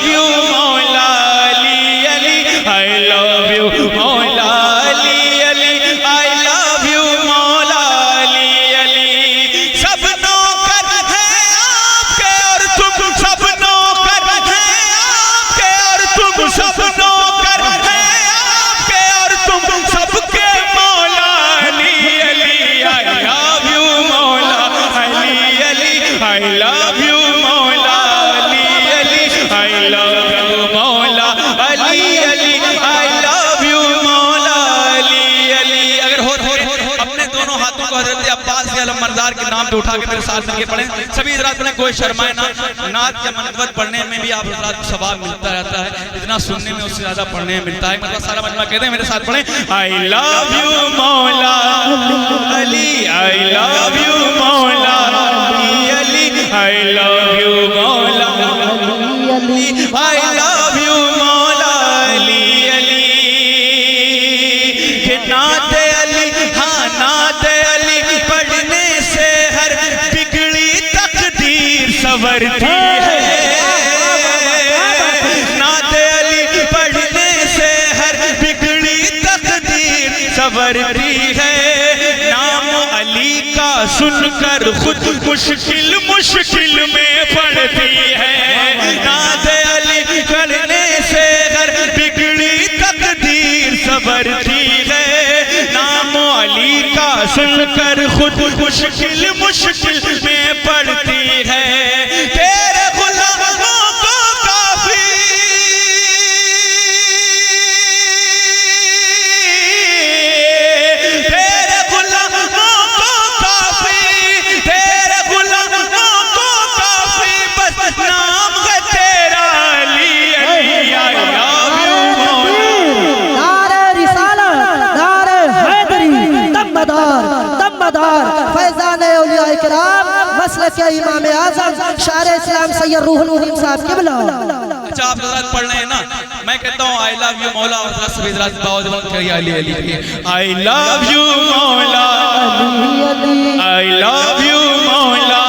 You Maula Ali Ali, I love you Maula Ali Ali, I love you Maula Ali Ali. सब नौकर हैं आपके और तुम सब नौकर हैं आपके, और तुम सब नौकर हैं आपके, और तुम सबके Maula Ali Ali, I love you Maula Ali Ali, I love you Maula Ali Ali, I love you Maula Ali Ali, I love you Maula Ali Ali. अगर हो अपने दोनों हाथों को हजरत अब्बास आलम मरदार के नाम पे उठा के मेरे साथ मिलके पढ़ें। सभी हजरात पढ़ें, कोई शर्माए ना। नात या मनकबत पढ़ने में भी आप हजरात को सवाब मिलता रहता है, इतना सुनने में उससे ज्यादा पढ़ने में मिलता है। मतलब सारा मजमा कहते हैं, मेरे साथ पढ़ें, आई love you Maula Ali, I love you Maula Ali Ali, I love you Maula Ali, I love you Maula Ali Ali. कि नात अली, हाँ नात अली पढ़ने से हर बिगड़ी तकदीर संवरती है। नात अली पढ़ने से हर बिगड़ी तकदीर संवरती है। नाम अली का सुनकर खुद मुश्किल मुश्किल में पड़ती है। नात अली पढ़ने से हर बिगड़ी तकदीर संवरती है। नाम अली का सुनकर खुद मुश्किल मुश्किल में पड़ती है। तेरे गुलामों को काफी तेरे गुलामों को काफी, तेरे गुलामों को काफी, बस नाम है तेरा Ali Ali, I love you मौला। नारे रिसालत, नारे हैदरी, दमदार फैजान औलिया किराम, मसलक इमाम आज़म शायर इस्लाम सैयद रूहुल अमीन साहब क़िबला। अच्छा, आप हज़रात पढ़ रहे हैं ना, मैं कहता हूँ आई लव यू मौला, और सभी हज़रात बावजूद करिए Ali Ali, I love you मौला आई लव यू मौला।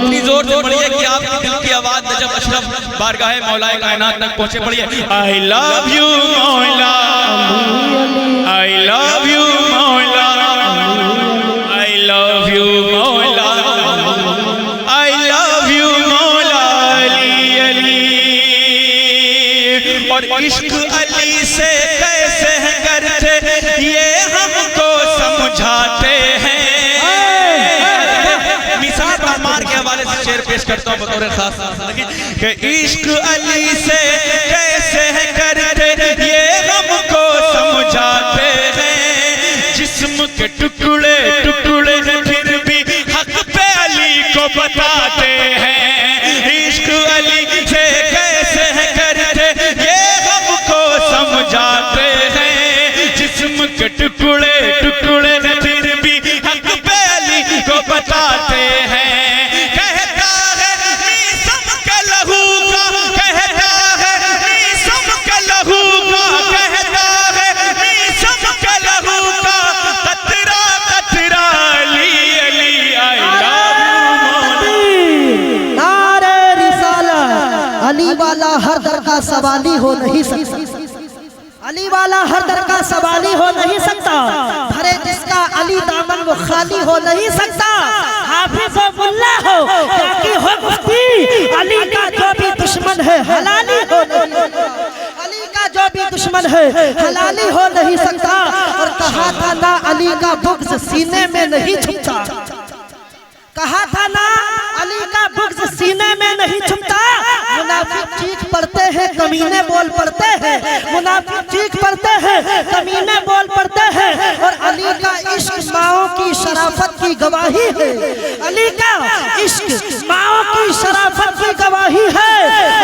इतनी जोर से पढ़िए कि आपके दिल की आवाज़ नजब अशरफ बारगाह मौलाए कायनात तक पहुँचे। पढ़िए, आई लव यू मौला, आई लव यू मौला, आई लव यू मौला, आई लव यू मौला अली अली। और इश्क अली से कैसे करते ये हमको समझाते हैं। मिसाल रहमान के हवाले से शेर पेश करता हूँ बतौर खास कि इश्क अली से कैसे करते ये हमको समझाते हैं। जिस्म के टुकड़े टुकड़े फिर भी हक पे अली को बताते हैं। इश्क अली से कैसे करते ये हमको समझाते हैं। जिस्म के टुकड़े टुकड़े फिर भी हक पे अली को बताते हैं। कहता है मीसम के लहू का, कहता है मीसम के लहू का, कहता है मीसम के लहू का, कतरा कतरा Ali Ali, I love you. नारे रिसालत, अली वाला हर दर का सवाली हो नहीं सकता, अली वाला हर दर का सवाली हो नहीं सकता। भरे जिसका अली दामन वो खाली हो नहीं सकता। हाफिज हो मुल्ला हो या कि हो मुफ्ती, अली का जो भी दुश्मन है हलाली हो नहीं सकता। अली का जो भी दुश्मन है हलाली हो नहीं सकता। और कहा था ना अली का बुग़्ज़ सीने में नहीं छुपता, कहा था ना अली का बुग़्ज़ सीने में नहीं छुपता। मुनाफिक चीख पड़ते हैं, कमीने बोल पड़ते हैं, मुनाफिक चीख पड़ते हैं, कमीने बोल पड़ते हैं। और अली का इश्क माओ की शराफत की गवाही है। अली का इश्क माओ की शराफत की गवाही है।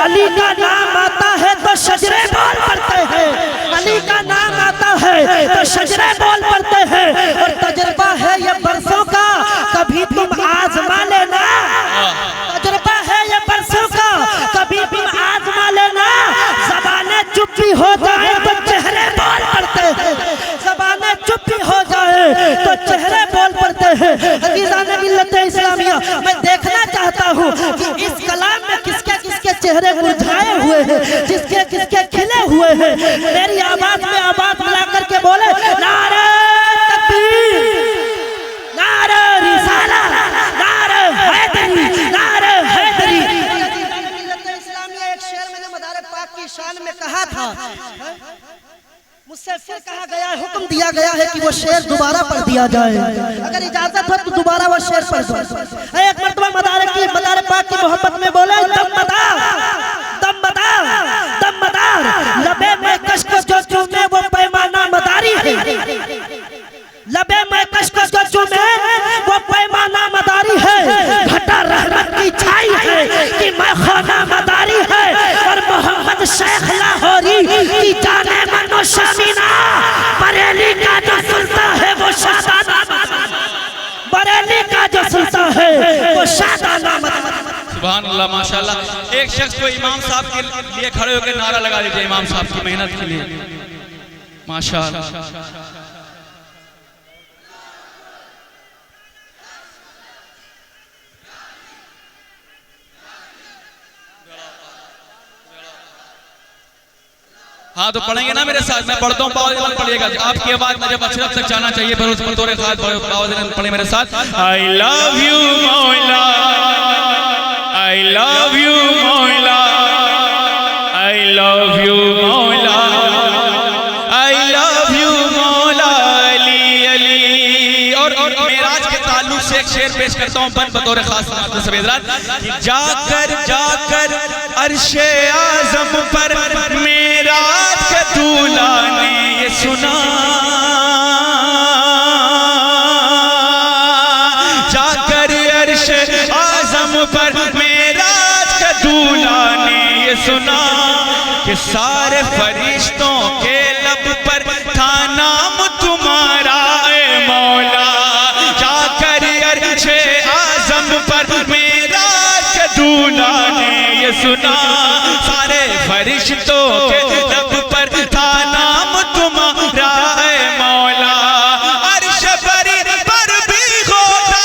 अली का नाम आता है तो शजरे बोल पड़ते हैं, अली का नाम आता है तो शजरे बोल पड़ते हैं। और तजुर्बा है ये बरसों का, कभी तुम आजमा लेना। तजुर्बा है ये बरसों का, कभी तुम आजमा लेना। ज़बानें चुप भी हो जाए तो चेहरे बोल पड़ते हैं, ज़बानें चुप भी हो जाए तो चेहरे बोल पड़ते हैं। अज़ीज़ान मिल्लत इस्लामिया, मैं देखना चाहता हूँ कि इस कलाम में किसके किसके चेहरे मुरझाए हुए हैं, जिसके किसके खिले हुए हैं, मेरी आवाज में आवाज मिला करके बोले नारे तकबीर, नारे रिसाला, नारे हैदरी, नारे हैदरी। इस्लामिया एक शेर मैंने मदार पाक की शान में कहा था, मुझसे फिर कहा गया है, हुक्म दिया गया है कि वो शेर दोबारा पढ़ दिया जाए। अगर इजाजत हो तो दोबारा वो शेर पढ़ दो। एक मर्तबा मदार पाक की मोहब्बत में बोले दम बता, दम बता, दम बता, लबे में कशकश जो चूमे वो पैमाना मदारी है, लबे में कशकश जो चूमे वो पैमाना मदारी है, घटा रहमत की छाई है कि मैं खाना मदारी है, और मोहम्मद शेख लाहौरी की जाने मनो शमीना, बरेली का जो सुल्तान है वो शादाना, बरेली का जो सुल्तान है वो शादाना। सुभान अल्लाह, माशाअल्लाह। एक शख्स को इमाम साहब के लिए खड़े होकर नारा लगा दीजिए, इमाम साहब की मेहनत के लिए, माशाअल्लाह। हाँ तो पढ़ेंगे ना मेरे साथ, मैं पढ़ता हूँ, बावजन पढ़िएगा। आपकी आवाज में जब अशरफ तक जाना चाहिए, फिर उस पर तोरे खास बावजन पढ़े मेरे साथ। आई लव यू मौला, आई लव यू मौला, आई लव यू मौला, आई लव यू मौला अली अली। और मेराज के ताल्लुक से एक शेर पेश करता हूँ बतौर खास सवेदरात। जाकर जाकर अर्शे आज़म पर मेराज के दूल्हा ने ये सुना, जाकर अर्शे आज़म पर मेराज के दूल्हा ने ये सुना कि सारे फरिश्तों के लब पर था नाम तुम्हारा ए मौला। जाकर अर्शे आज़म पर मेराज के दूल्हा ने ये सुना, सारे फरिश्तों के लब पर था नाम तुम्हारा है मौला। अर्श बरी पर भी होता,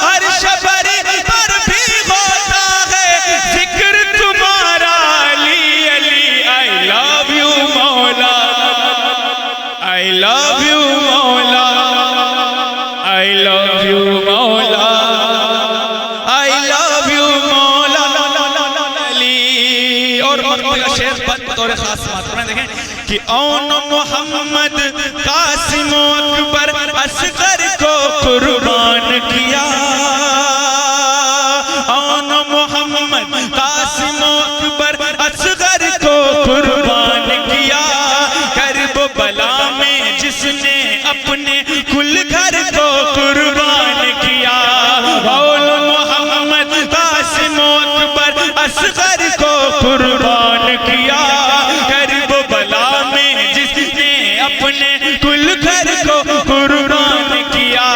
अर्श बरी पर भी होता है जिक्र तुम्हारा Ali Ali. I love you मौला, आई लव यू मौला, I love you मौला, I love you मौला अली। और मक्तूब शेर बतौर खास बात में देखें कि औन मोहम्मद कासिम अकबर असगर को कुर्बान किया, औन मोहम्मद कासिम अकबर असगर को कुर्बान किया, करबला में जिसने अपने कुल घर को कुर्बान किया। औल मोहम्मद कासिम अकबर असगर को कुर्बान किया, करबला में जिसने अपने कुल घर को कुर्बान किया।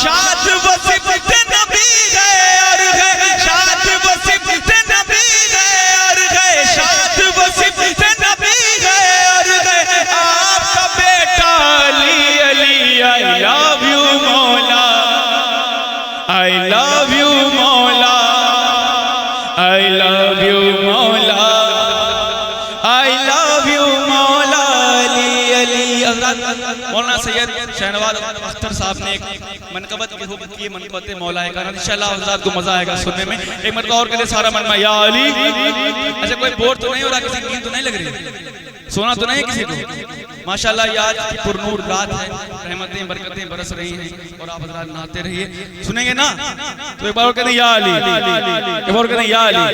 शाद वो सिफ्त नबी गए और गए, शाद वो सिफ्त नबी गए और गए, शाद वो सिफ्त नबी गए और गए, आपका बेटा Ali Ali. I love you मौला, आई लव यू मौला, आई लव यू मौला, आई लव यू मौला अली अली। मौलाना सैयद शहनवाज अख्तर साहब ने एक मनकबत की हुक्म की, मनकबत मौलाए का, इंशाअल्लाह हज़रात को मजा आएगा सुनने में। एक मरतबा और के लिए सारा मन में या अली। अच्छा कोई बोर तो नहीं हो रहा, किसी की नींद तो नहीं लग रही, सोना तो नहीं है किसी को? माशाअल्लाह ये आज की पुरनूर रात है, रहमतें बरकतें बरस रही हैं और आप हज़रात नहाते रहिए। सुनेंगे ना तो एक बार और कहते हैं या अली, एक बार कहते हैं या अली।